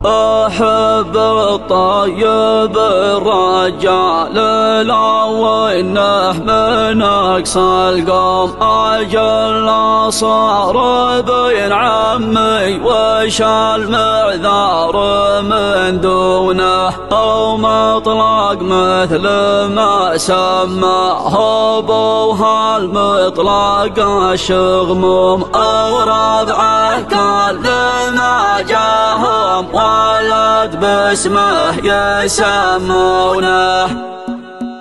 أحب الطيب الرجال لا وإنه من أقصى القوم أجل صار بين عمي وش المعذار من دونه أو مطلق مثل ما سماه أبوها المطلق الشغموم أو ربعه كل ما جاهم ولد باسمه يسمونه.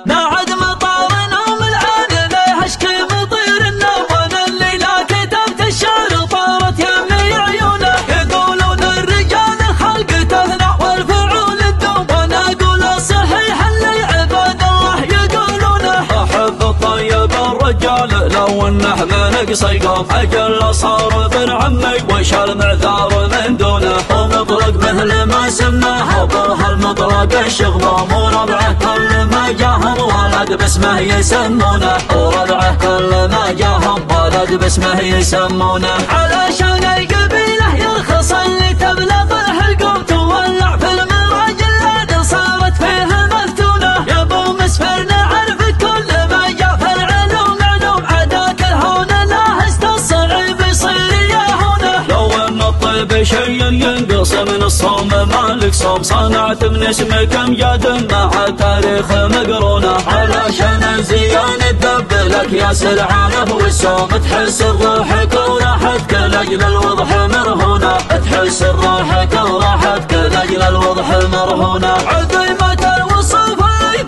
بعد مطارنا ومن العين ليه اشكي مطير النوم الليلة كتبت الشعر طارت يمي عيونه يقولون الرجال الخلق تثنى والفعول الدوم وانا اقول الصحيح اللي عباد الله يقولونه. احب الطيب الرجال لو انه من اقصى قوم اجل صار بن عمي وش المعذار من دونه ومطلق مثل ما سماه ابوها المطلق الشغموم وربعه كل ما جاهم ولد باسمه يسمونه وربعه كل ما جاهم ولد باسمه يسمونه. علشان القبيله يرخص اللي تبلغ الحلقوم تولع في المراج اللي صارت فيه مفتونه يا ابو مسفر نعرف كل ما جاء في العلوم علوم عداك الهون لا استصعب يصير يهونه. لو ان الطيب شيء ينقص من الصوم مالك صوم صنعت من اسمك امجاد مع تاريخ مقرونه علشان الزيان الدب لك يا سلعانه والسوم تحس روحك وراحتك لاجل الوضح مرهونه تحس روحك وراحتك لاجل الوضح مرهونه. عظيمة الوصف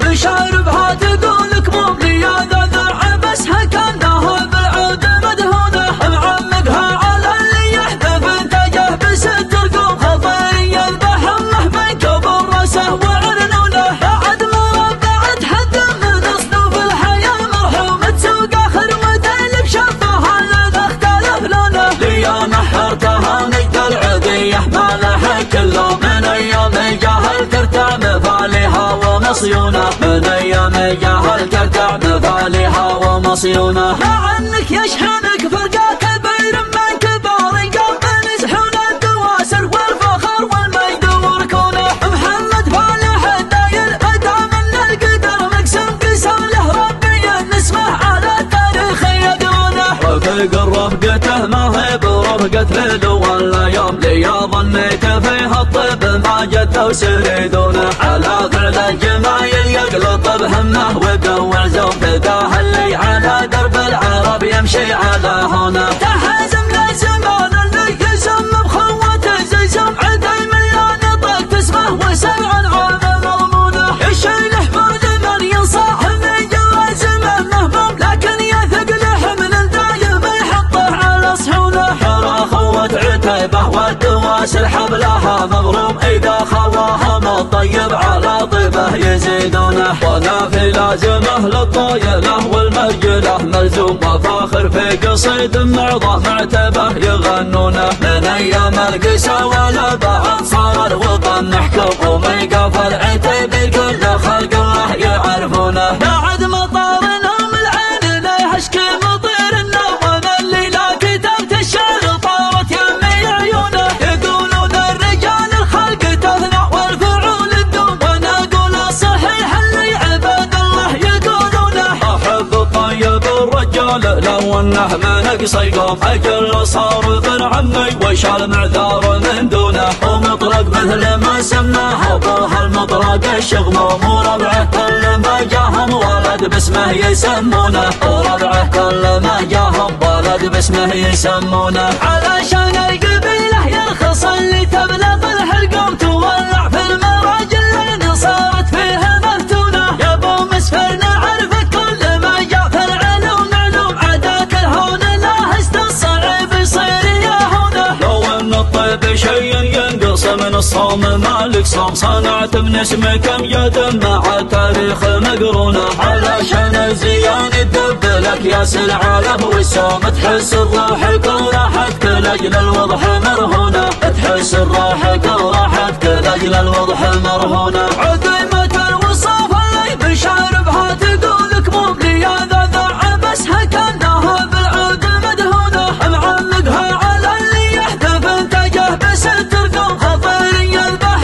بشعر بها تقولك مو لياذا ذرع بسها كانها بالعود مدهونه معمقها على اللي يحذف انتاجه بستر قوم خطي البحمه من كبر راسه وعرنونه. بعد مربعت حد من اصنوف الحياه مرحوم تسوق اخر مدل بشفها لذا اختلف لونه ليا نحرتها نجد العذيه ما لها كله من ايام الجاهل ترتع مفاليها ومصيونه من ايام الجاهل ترتع مفاليها ومصيونه. مع انك يشحنك فرقه كبير من كبار قلب نزحون الدواسر والفخر والمجد وركونه محمد فالح الداير ادعى من القدر مقسم قسم له ربي نسمه على التاريخ يدونه. رفيق رفقته ما هي برفقة ليل ولا يوم لي ظنيت فيها الطيب ما جد وسريدونه على فعل الجمايل يقلط بهمه ويقوع زوم فداه اللي على درب العرب يمشي على هونه. تحازم لزمان اللي يسم بخوته زي سمع دايما لا نطق تسمه وسمع العام مضمونه يشيل حمود من ينصاح من جوازمه مهموم لكن يثق له من الدايم يحطه على صحونه. حرى خوة عتيبه والدواسر حبلها مغروم اذا خواها مطيب على طيبه يزيدونه وانا في لازمه للطايله والمرجله ملزوم وفاخر في قصيد معظم معتبه يغنونه من ايام القسا ولا بعد صار الوطن نحكم وميقف العتيب كل خلق الله يعرفونه. بعد مطارنا من العين ليه اشكي مطير النوم الليله كتبت الشعر طارت يمي عيونه يقولون الرجال الخلق تثنى والفعول الدوم وانا اقول الصحيح اللي عباد الله يقولونه. احب الطيب الرجال لو انه من اقصى قوم اجل صار بن عمي وش المعذار من دونه ومطلق مثل ما سماه ابوها المطلق الشغموم وربعه كل ما جاهم ولد باسمه يسمونه وربعه كل ما جاهم ولد باسمه يسمونه. علشان القبيله يرخص اللي تبلغ الحلقوم تولع في المراج اللي صارت فيه مفتونه يا ابو مسفر نعرف كل ما جاء في العلوم علوم عداك الهون لا استصعب يصير يهونه. لو ان الطيب شيء ينقص من الصوم مالك صوم صنعت من اسمك امجاد مع تاريخ مقرونه علشان الزيان الدب لك يا سلعانه والسوم تحس روحك وراحتك لاجل الوضح مرهونه تحس روحك وراحتك لاجل الوضح مرهونه. عظيمة الوصف اللي بشعر بها تقولك مو لياذا ذرع بسها كانها بالعود مدهونه معمقها على اللي يحذف انتاجه بستر قوم خطير البحر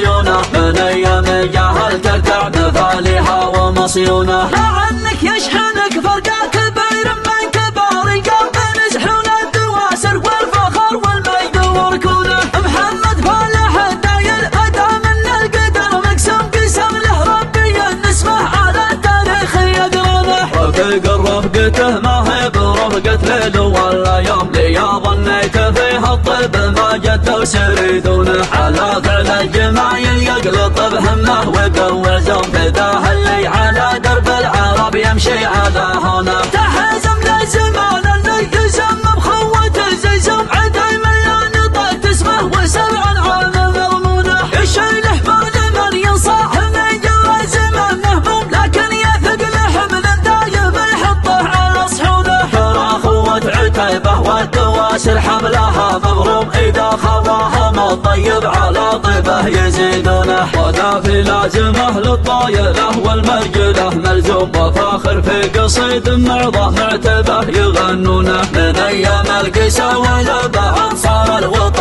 عيونه، من ايام جاهل ترتع بفاليها ومصيونه. لعنك يشحنك فرقا كبير من كبار القوم، نزحون الدواسر والفخر والمجد وركونه. محمد فالح الداير ادى من القدر مقسم قسم له ربي نسمه على التاريخ يقرونه. رفيق رفقته ما هي برفقة ليل ولا يوم، لي ظنيت فيها الطيب ما جد سريدونه. على فعل الجمايل يقلط بهمه ويقوي زوم، فداه اللي على درب العرب يمشي على هونه. تحزم لزمان اللي يزم بخوته زي سمعة المليان طيت اسمه وسبع عام مضمونه. يشيله من ينصاح من جرى زمان مهموم، لكن يثق لحمل دايب يحطه على صحونه. ترى خوة عتيبة والدواسر حملها مبروم، إذا خواهم الطيب على طيبه يزيدونه. وذا في لازمه للطايله والمرجله ملزوم، وفاخر في قصيد معظه معتبه يغنونه. من ايام القسا ولبه انصار الوطن